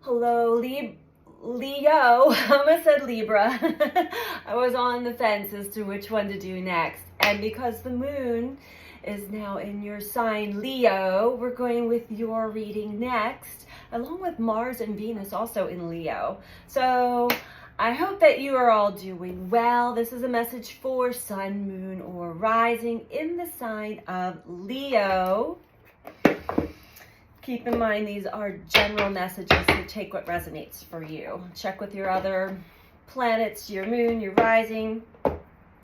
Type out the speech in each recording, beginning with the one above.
Hello, Leo. I almost said Libra. I was on the fence as to which one to do next. And because the moon is now in your sign Leo, we're going with your reading next, along with Mars and Venus also in Leo. So I hope that you are all doing well. This is a message for Sun, Moon, or Rising in the sign of Leo. Keep in mind, these are general messages, so take what resonates for you. Check with your other planets, your moon, your rising,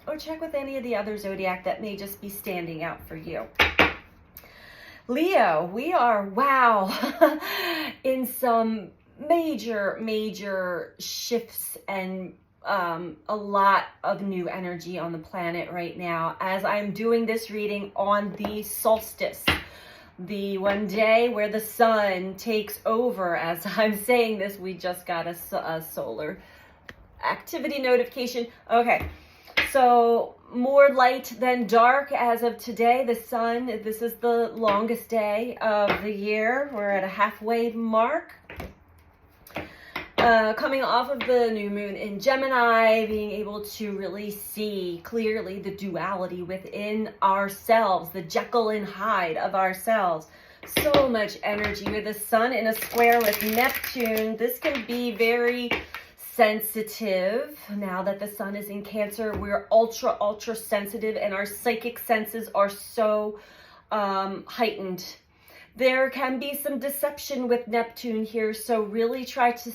or check with any of the other zodiac that may just be standing out for you. Leo, we are, wow, in some major shifts and a lot of new energy on the planet right now as I'm doing this reading on the solstice. The one day where the sun takes over. As I'm saying this, we just got a solar activity notification. Okay, so more light than dark as of today. The sun, this is the longest day of the year. We're at a halfway mark. Coming off of the new moon in Gemini, being able to really see clearly the duality within ourselves, the Jekyll and Hyde of ourselves. So much energy with the sun in a square with Neptune. This can be very sensitive. Now that the sun is in Cancer, we're ultra sensitive, and our psychic senses are so heightened. There can be some deception with Neptune here, so really try to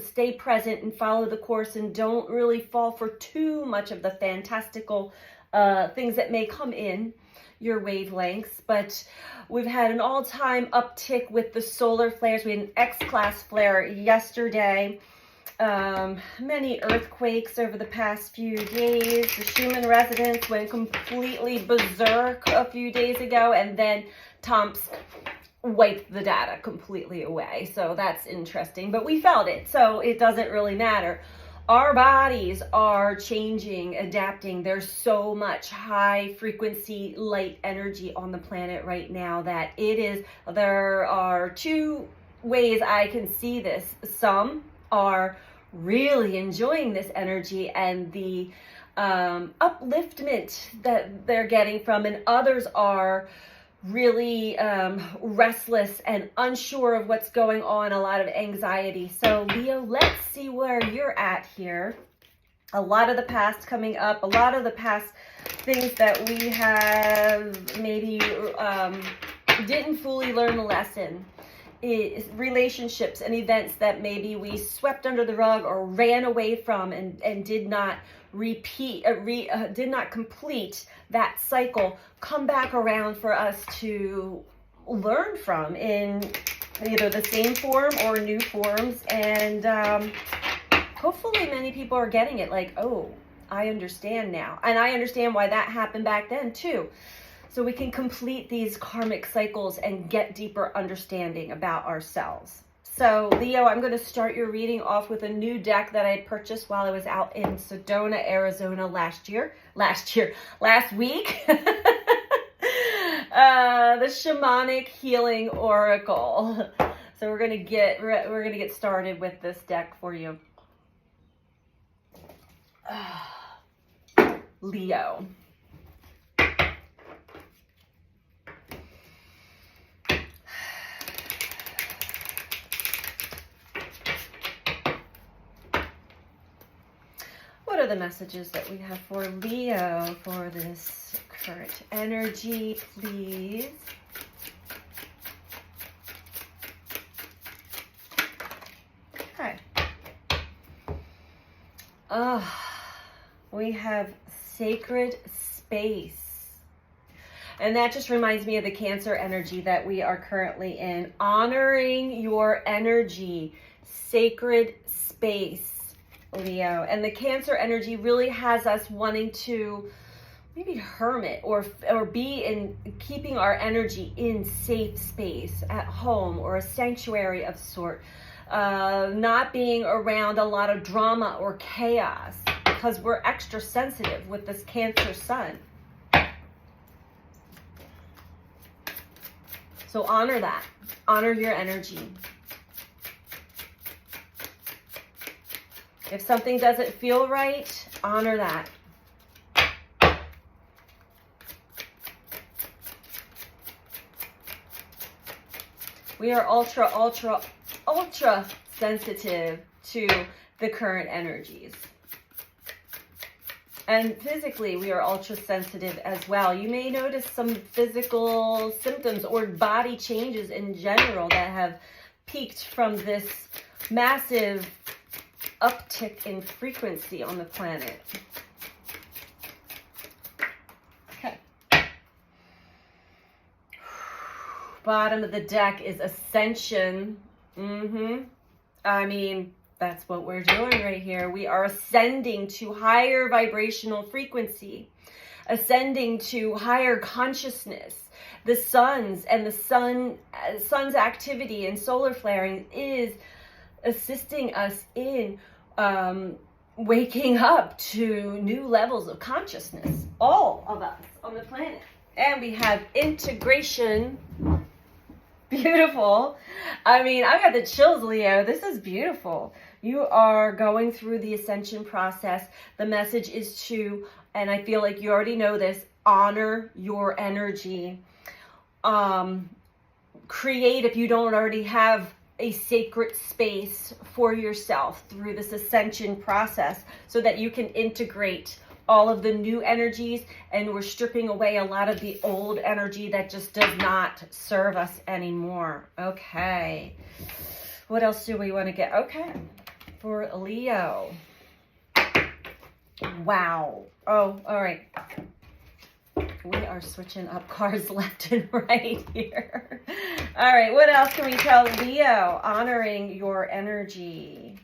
stay present and follow the course, and don't really fall for too much of the fantastical things that may come in your wavelengths. But we've had an all-time uptick with the solar flares. We had an X-class flare yesterday. Many earthquakes over the past few days. The Schumann resonance went completely berserk a few days ago, and then Tomsk wiped the data completely away. So that's interesting, but we felt it, so it doesn't really matter. Our bodies are changing, adapting. There's so much high frequency light energy on the planet right now that there are two ways I can see this. Some are really enjoying this energy and the upliftment that they're getting from, and others are really restless and unsure of what's going on, a lot of anxiety. So Leo, let's see where you're at here. A lot of the past coming up, a lot of the past things that we have maybe didn't fully learn the lesson. Relationships and events that maybe we swept under the rug or ran away from and did not did not complete that cycle, come back around for us to learn from in either the same form or new forms. And hopefully many people are getting it, like, oh, I understand now, and I understand why that happened back then too. So we can complete these karmic cycles and get deeper understanding about ourselves. So Leo, I'm going to start your reading off with a new deck that I purchased while I was out in Sedona, Arizona last week. The Shamanic Healing Oracle. So we're going to get started with this deck for you. Leo. What are the messages that we have for Leo for this current energy, please? Okay. We have sacred space. And that just reminds me of the Cancer energy that we are currently in. Honoring your energy, sacred space. Leo, and the Cancer energy really has us wanting to maybe hermit or be in keeping our energy in safe space at home or a sanctuary of sort, not being around a lot of drama or chaos, because we're extra sensitive with this Cancer sun. So honor that, honor your energy. If something doesn't feel right, honor that. We are ultra, ultra, ultra sensitive to the current energies. And physically, we are ultra sensitive as well. You may notice some physical symptoms or body changes in general that have peaked from this massive uptick in frequency on the planet. Okay. Bottom of the deck is Ascension. I mean, that's what we're doing right here. We are ascending to higher vibrational frequency, ascending to higher consciousness. The suns and the sun's activity and solar flaring is assisting us in waking up to new levels of consciousness, all of us on the planet. And we have integration. Beautiful. I mean, I've got the chills, Leo. This is beautiful. You are going through the ascension process. The message is to, and I feel like you already know this, honor your energy. Create, if you don't already have a sacred space for yourself through this ascension process so that you can integrate all of the new energies, and we're stripping away a lot of the old energy that just does not serve us anymore. Okay. What else do we want to get? Okay. For Leo. Wow. Oh, all right. We are switching up cards left and right here. All right. What else can we tell Leo? Honoring your energy.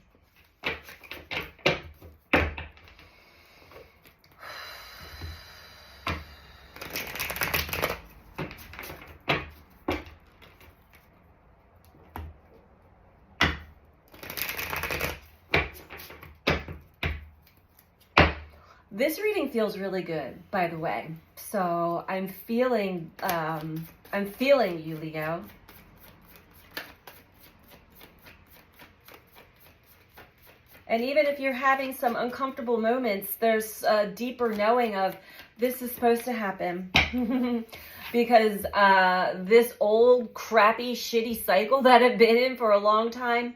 This reading feels really good, by the way. So I'm feeling you, Leo. And even if you're having some uncomfortable moments, there's a deeper knowing of this is supposed to happen. Because this old, crappy, shitty cycle that I've been in for a long time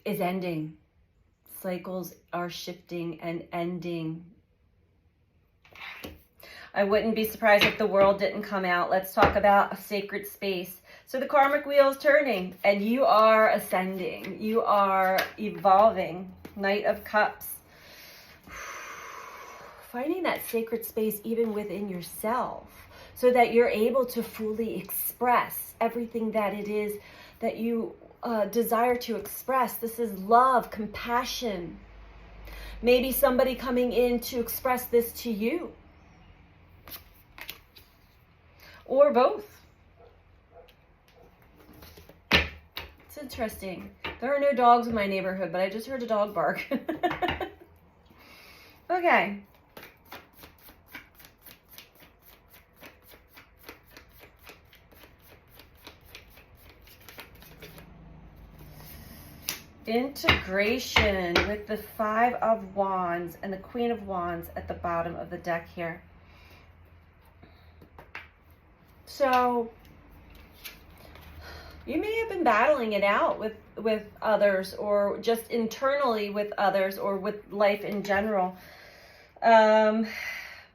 is ending. Cycles are shifting and ending. I wouldn't be surprised if the world didn't come out. Let's talk about a sacred space. So the karmic wheel is turning and you are ascending. You are evolving. Knight of Cups. Finding that sacred space even within yourself so that you're able to fully express everything that it is that you desire to express. This is love, compassion. Maybe somebody coming in to express this to you. Or both. It's interesting. There are no dogs in my neighborhood, but I just heard a dog bark. Okay. Integration with the Five of Wands and the Queen of Wands at the bottom of the deck here. So you may have been battling it out with others, or just internally with others, or with life in general.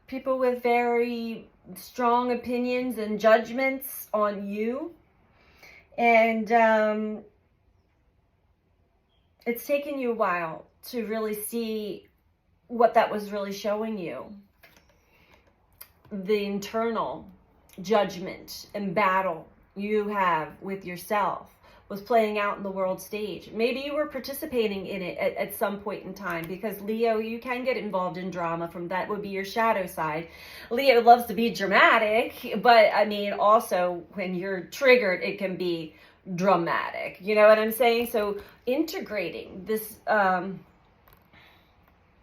People with very strong opinions and judgments on you. And it's taken you a while to really see what that was really showing you. The internal judgment and battle you have with yourself was playing out in the world stage. Maybe you were participating in it at some point in time, because Leo, you can get involved in drama. From that would be your shadow side. Leo loves to be dramatic, but I mean, also when you're triggered, it can be dramatic. You know what I'm saying? So integrating this, the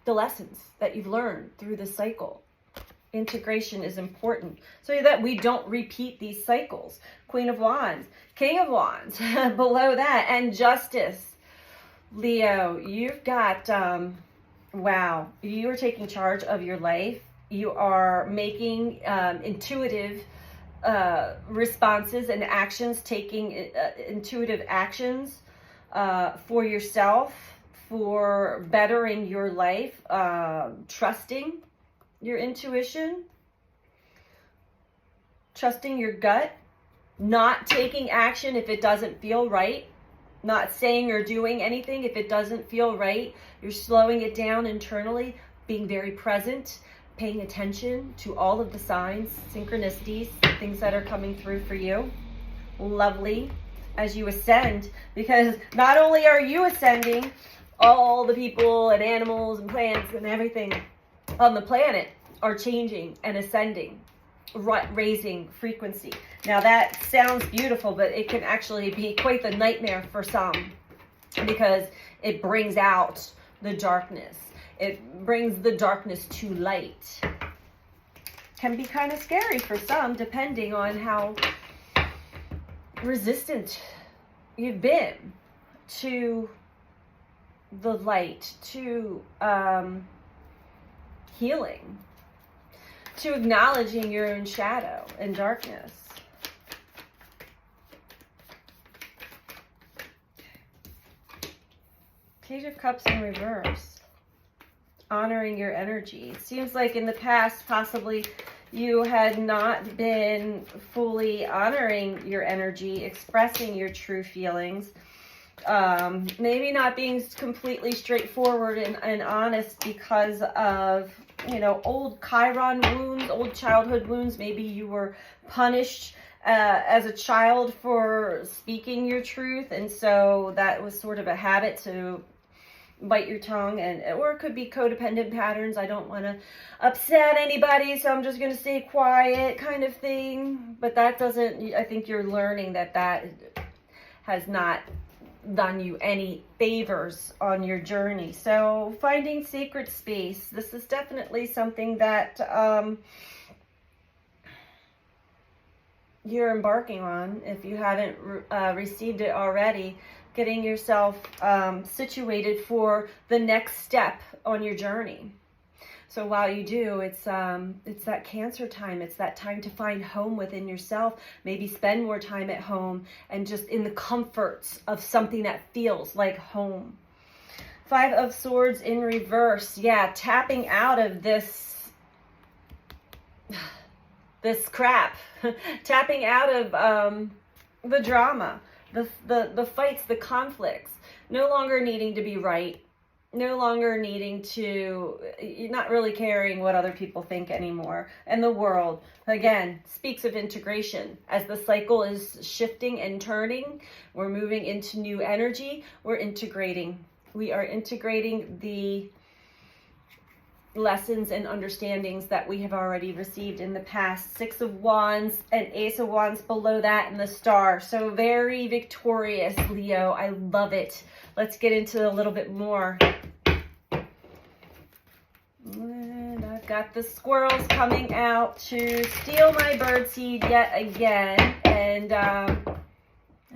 lessons that you've learned through the cycle. Integration is important so that we don't repeat these cycles. Queen of Wands, King of Wands, below that, and Justice. Leo, you've got, wow, you are taking charge of your life. You are making intuitive responses and actions, taking intuitive actions for yourself, for bettering your life, trusting your intuition, trusting your gut, not taking action if it doesn't feel right, not saying or doing anything if it doesn't feel right. You're slowing it down internally, being very present, paying attention to all of the signs, synchronicities, things that are coming through for you. Lovely. As you ascend, because not only are you ascending, all the people and animals and plants and everything on the planet are changing and ascending, raising frequency. Now that sounds beautiful, but it can actually be quite the nightmare for some, because it brings out the darkness. It brings the darkness to light. Can be kind of scary for some, depending on how resistant you've been to the light, to healing, to acknowledging your own shadow and darkness. Page of Cups in reverse. Honoring your energy. It seems like in the past, possibly you had not been fully honoring your energy, expressing your true feelings. Maybe not being completely straightforward and honest because of, old Chiron wounds, old childhood wounds. Maybe you were punished as a child for speaking your truth, and so that was sort of a habit to bite your tongue, or it could be codependent patterns. I don't want to upset anybody, so I'm just going to stay quiet kind of thing. But that doesn't, I think you're learning that has not done you any favors on your journey. So finding sacred space, this is definitely something that you're embarking on. If you haven't received it already, getting yourself situated for the next step on your journey. So while you do, it's that Cancer time. It's that time to find home within yourself. Maybe spend more time at home and just in the comforts of something that feels like home. 5 of Swords in reverse. Yeah, tapping out of this crap. Tapping out of the drama, the fights, the conflicts. No longer needing to be right. No longer needing to, you're not really caring what other people think anymore. And the world, again, speaks of integration. As the cycle is shifting and turning, we're moving into new energy. We're integrating. We are integrating the lessons and understandings that we have already received in the past. 6 of Wands and Ace of Wands below that, and the Star. So very victorious, Leo. I love it. Let's get into a little bit more. And I've got the squirrels coming out to steal my birdseed yet again. And I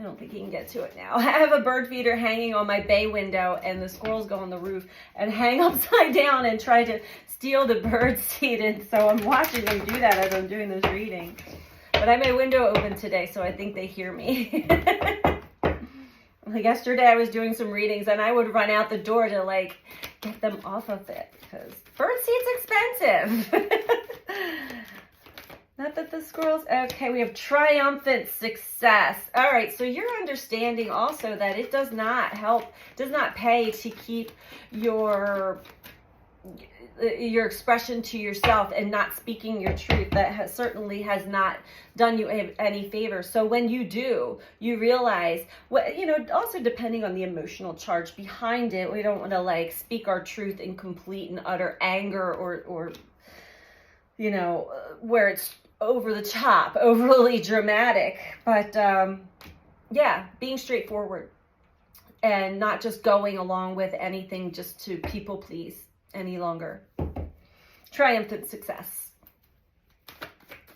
don't think he can get to it now. I have a bird feeder hanging on my bay window, and the squirrels go on the roof and hang upside down and try to steal the birdseed. And so I'm watching them do that as I'm doing this reading. But I have my window open today, so I think they hear me. Yesterday I was doing some readings, and I would run out the door to get them off of it, because birdseed's expensive. Not that the squirrels, okay, we have triumphant success. All right, so you're understanding also that it does not pay to keep your expression to yourself and not speaking your truth. That certainly has not done you any favor. So when you do, you realize, also depending on the emotional charge behind it, we don't want to speak our truth in complete and utter anger or where it's over the top, overly dramatic. But being straightforward and not just going along with anything just to people please any longer. Triumphant success.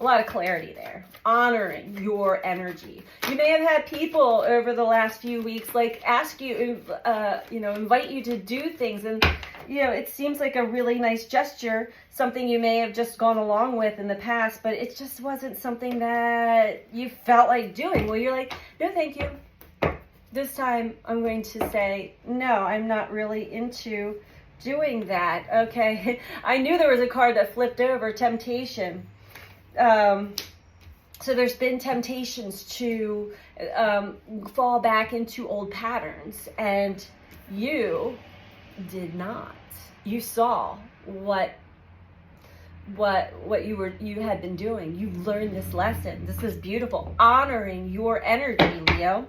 a lot of clarity there. Honoring your energy. You may have had people over the last few weeks like ask you, invite you to do things, and it seems like a really nice gesture, something you may have just gone along with in the past, but it just wasn't something that you felt like doing. Well, you're like, no, thank you. This time I'm going to say, no, I'm not really into doing that. Okay. I knew there was a card that flipped over, temptation. So there's been temptations to fall back into old patterns, and you did not. You saw what you had been doing. You learned this lesson. This is beautiful. Honoring your energy, Leo.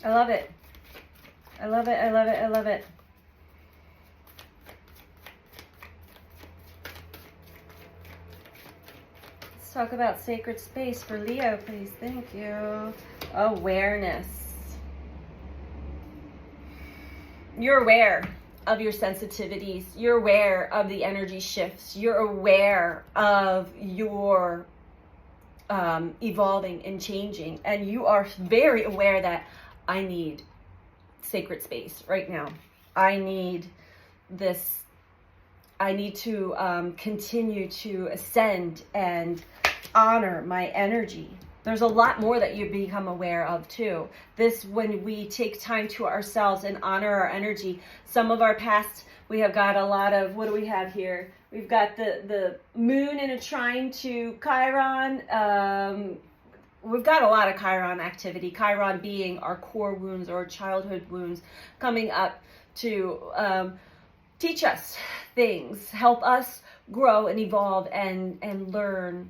I love it. I love it. I love it. I love it. Let's talk about sacred space for Leo, please. Thank you. Awareness. You're aware of your sensitivities. You're aware of the energy shifts. You're aware of your evolving and changing. And you are very aware that I need sacred space right now. I need this. I need to continue to ascend and honor my energy. There's a lot more that you become aware of too. This, when we take time to ourselves and honor our energy. Some of our past, we have got a lot of, what do we have here? We've got the moon in a trine to Chiron. We've got a lot of Chiron activity. Chiron being our core wounds or childhood wounds coming up to teach us things, help us grow and evolve and learn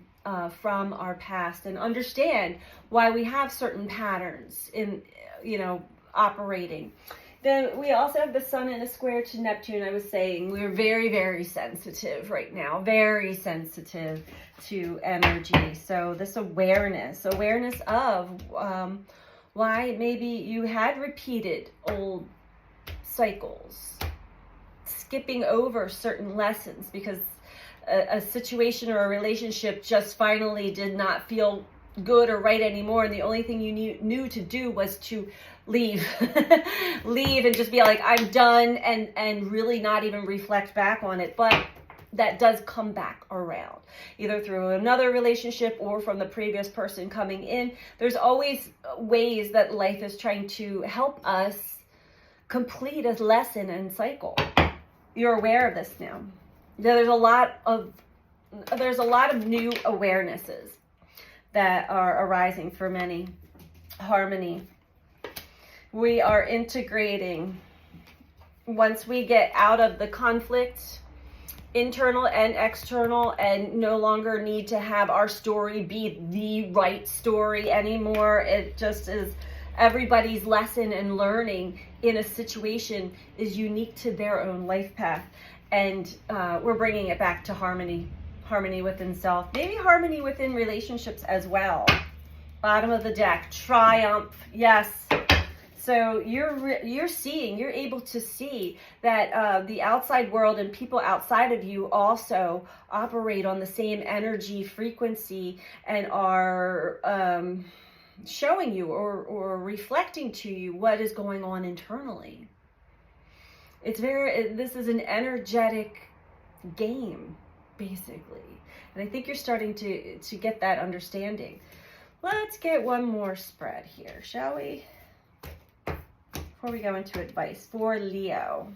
from our past and understand why we have certain patterns in, operating. Then we also have the sun in a square to Neptune. I was saying we're very, very sensitive right now, very sensitive to energy. So this awareness of why maybe you had repeated old cycles, skipping over certain lessons because a situation or a relationship just finally did not feel good or right anymore, and the only thing you knew to do was to leave leave and just be like, I'm done, and really not even reflect back on it. But that does come back around, either through another relationship or from the previous person coming in. There's always ways that life is trying to help us complete a lesson and cycle. You're aware of this now. There's a lot of new awarenesses that are arising for many. Harmony. We are integrating. Once we get out of the conflict, internal and external, and no longer need to have our story be the right story anymore. It just is everybody's lesson and learning in a situation is unique to their own life path. And we're bringing it back to harmony. Harmony within self, maybe harmony within relationships as well. Bottom of the deck, triumph. Yes. So you're able to see that the outside world and people outside of you also operate on the same energy frequency and are showing you or reflecting to you what is going on internally. This is an energetic game, basically. And I think you're starting to get that understanding. Let's get one more spread here, shall we? Before we go into advice for Leo.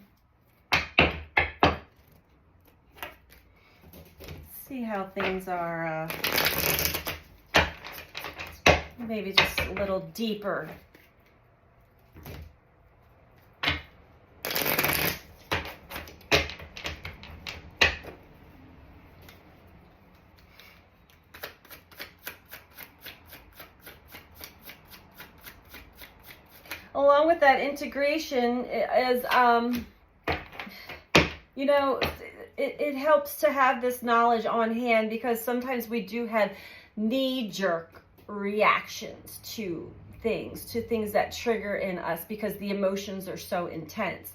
See how things are maybe just a little deeper. Along with that integration is, it helps to have this knowledge on hand, because sometimes we do have knee-jerk reactions to to things that trigger in us because the emotions are so intense.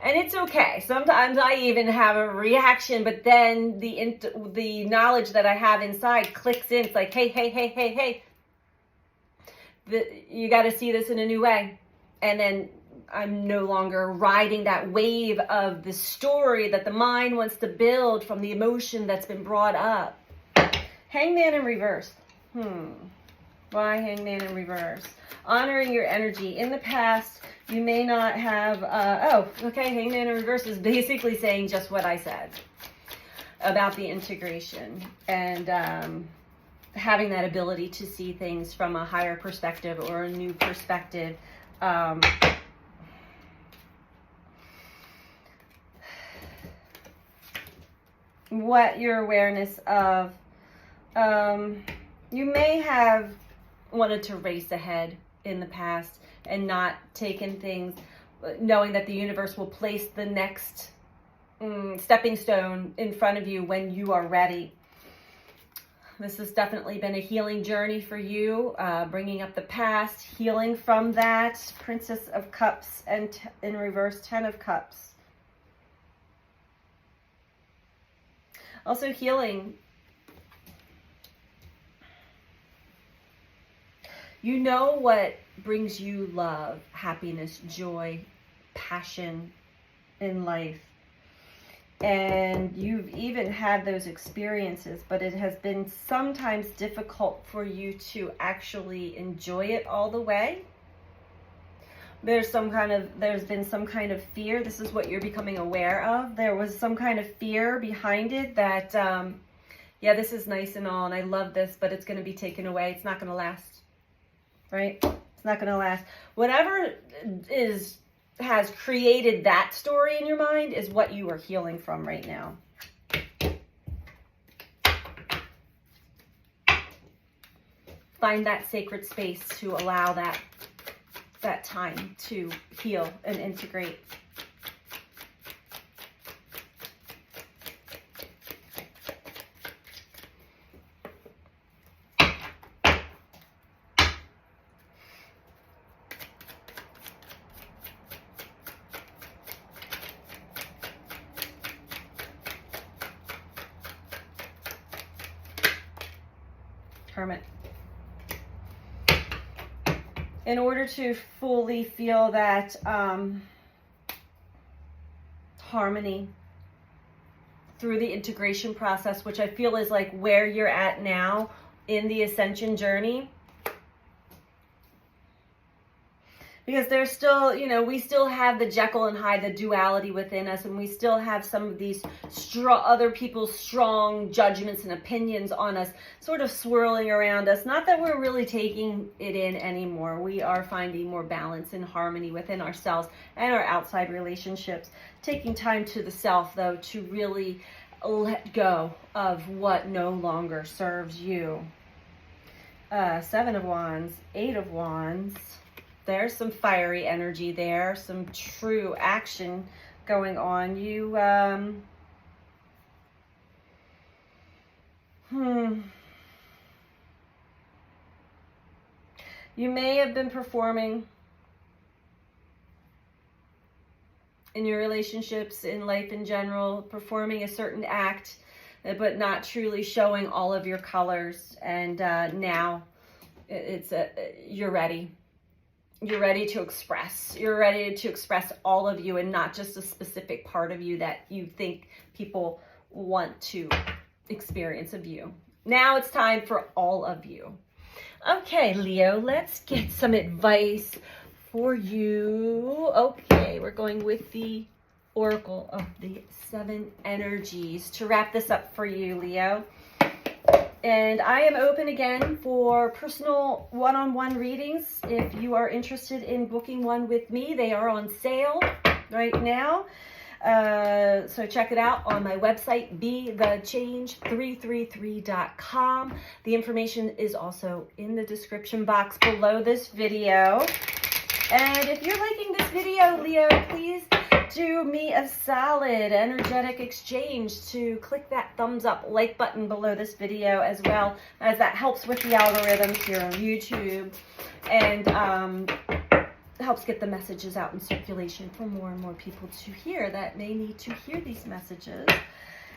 And it's okay. Sometimes I even have a reaction, but then the knowledge that I have inside clicks in. It's like, hey. You got to see this in a new way. And then I'm no longer riding that wave of the story that the mind wants to build from the emotion that's been brought up. Hangman in reverse. Why Hangman in reverse? Honoring your energy. In the past, you may not have, Hangman in reverse is basically saying just what I said about the integration and having that ability to see things from a higher perspective or a new perspective. What your awareness of, you may have wanted to race ahead in the past and not taken things, knowing that the universe will place the next stepping stone in front of you when you are ready. This has definitely been a healing journey for you, bringing up the past, healing from that. Princess of Cups and in reverse, 10 of Cups. Also healing. You know what brings you love, happiness, joy, passion in life. And you've even had those experiences, but it has been sometimes difficult for you to actually enjoy it all the way. There's been some kind of fear. This is what you're becoming aware of. There was some kind of fear behind it that, this is nice and all, and I love this, but it's going to be taken away. It's not going to last, right? It's not going to last. Whatever has created that story in your mind is what you are healing from right now. Find that sacred space to allow that time to heal and integrate. Hermit. In order to fully feel that harmony through the integration process, which I feel is like where you're at now in the ascension journey, because there's still, we still have the Jekyll and Hyde, the duality within us, and we still have some of these other people's strong judgments and opinions on us sort of swirling around us. Not that we're really taking it in anymore. We are finding more balance and harmony within ourselves and our outside relationships. Taking time to the self, though, to really let go of what no longer serves you. 7 of Wands, 8 of Wands. There's some fiery energy there, some true action going on. You, you may have been performing in your relationships, in life in general, performing a certain act, but not truly showing all of your colors. And now you're ready. You're ready to express. You're ready to express all of you and not just a specific part of you that you think people want to experience of you. Now it's time for all of you. Okay, Leo, let's get some advice for you. Okay, we're going with the Oracle of the 7 energies to wrap this up for you, Leo. And I am open again for personal one-on-one readings. If you are interested in booking one with me, they are on sale right now. So check it out on my website, BeTheChange333.com. The information is also in the description box below this video. And if you're liking this video, Leo, please do me a solid energetic exchange to click that thumbs up like button below this video, as well as that helps with the algorithms here on YouTube, and helps get the messages out in circulation for more and more people to hear that may need to hear these messages.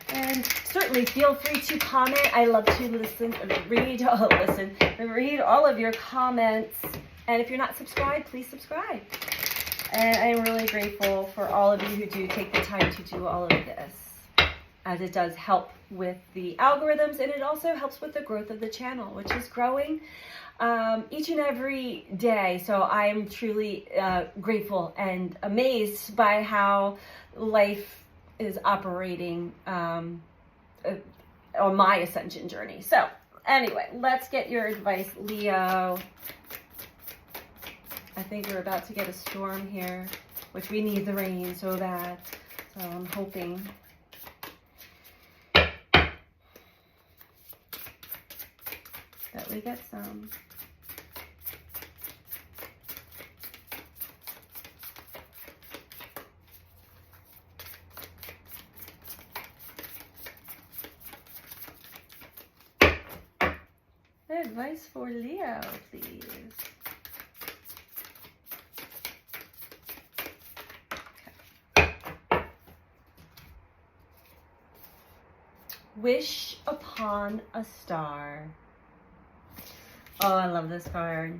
And certainly feel free to comment. I love to read all of your comments. And if you're not subscribed, please subscribe. And I'm really grateful for all of you who do take the time to do all of this, as it does help with the algorithms, and it also helps with the growth of the channel, which is growing each and every day. So I'm truly grateful and amazed by how life is operating on my ascension journey. So anyway, let's get your advice, Leo. I think we're about to get a storm here, which we need the rain so bad. So I'm hoping that we get some. Advice for Leo, please. Wish upon a star. Oh, I love this card.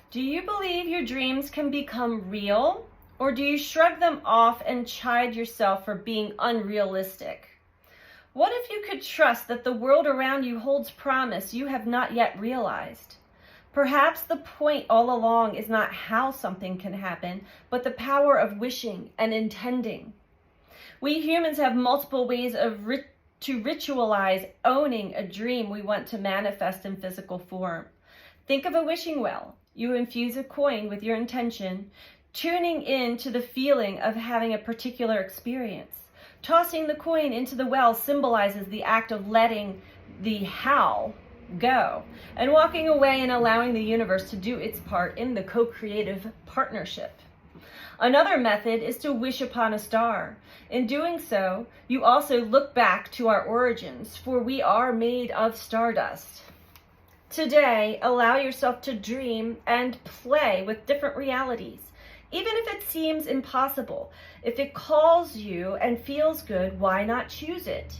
Do you believe your dreams can become real, or do you shrug them off and chide yourself for being unrealistic? What if you could trust that the world around you holds promise you have not yet realized? Perhaps the point all along is not how something can happen, but the power of wishing and intending. We humans have multiple ways to ritualize owning a dream we want to manifest in physical form. Think of a wishing well. You infuse a coin with your intention, tuning in to the feeling of having a particular experience. Tossing the coin into the well symbolizes the act of letting the how go and walking away and allowing the universe to do its part in the co-creative partnership. Another method is to wish upon a star. In doing so, you also look back to our origins, for we are made of stardust. Today, allow yourself to dream and play with different realities, even if it seems impossible. If it calls you and feels good, why not choose it?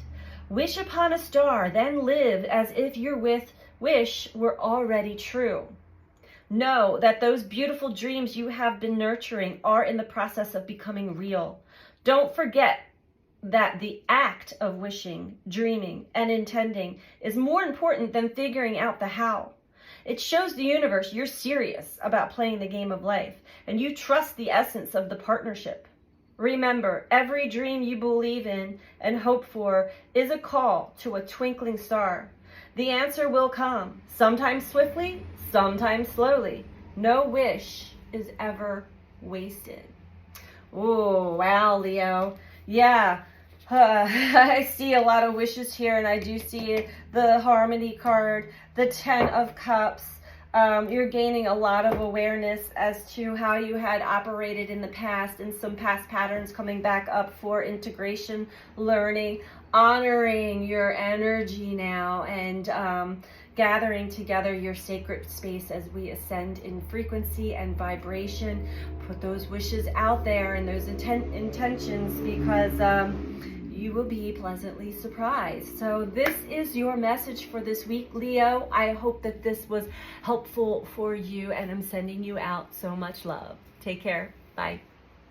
Wish upon a star, then live as if your wish were already true. Know that those beautiful dreams you have been nurturing are in the process of becoming real. Don't forget that the act of wishing, dreaming, and intending is more important than figuring out the how. It shows the universe you're serious about playing the game of life, and you trust the essence of the partnership. Remember, every dream you believe in and hope for is a call to a twinkling star. The answer will come, sometimes swiftly, sometimes slowly. No wish is ever wasted. Oh, wow, Leo. Yeah, I see a lot of wishes here, and I do see the Harmony card, the 10 of Cups. You're gaining a lot of awareness as to how you had operated in the past, and some past patterns coming back up for integration, learning, honoring your energy now, and gathering together your sacred space as we ascend in frequency and vibration. Put those wishes out there and those intentions, because you will be pleasantly surprised. So this is your message for this week, Leo. I hope that this was helpful for you, and I'm sending you out so much love. Take care. Bye.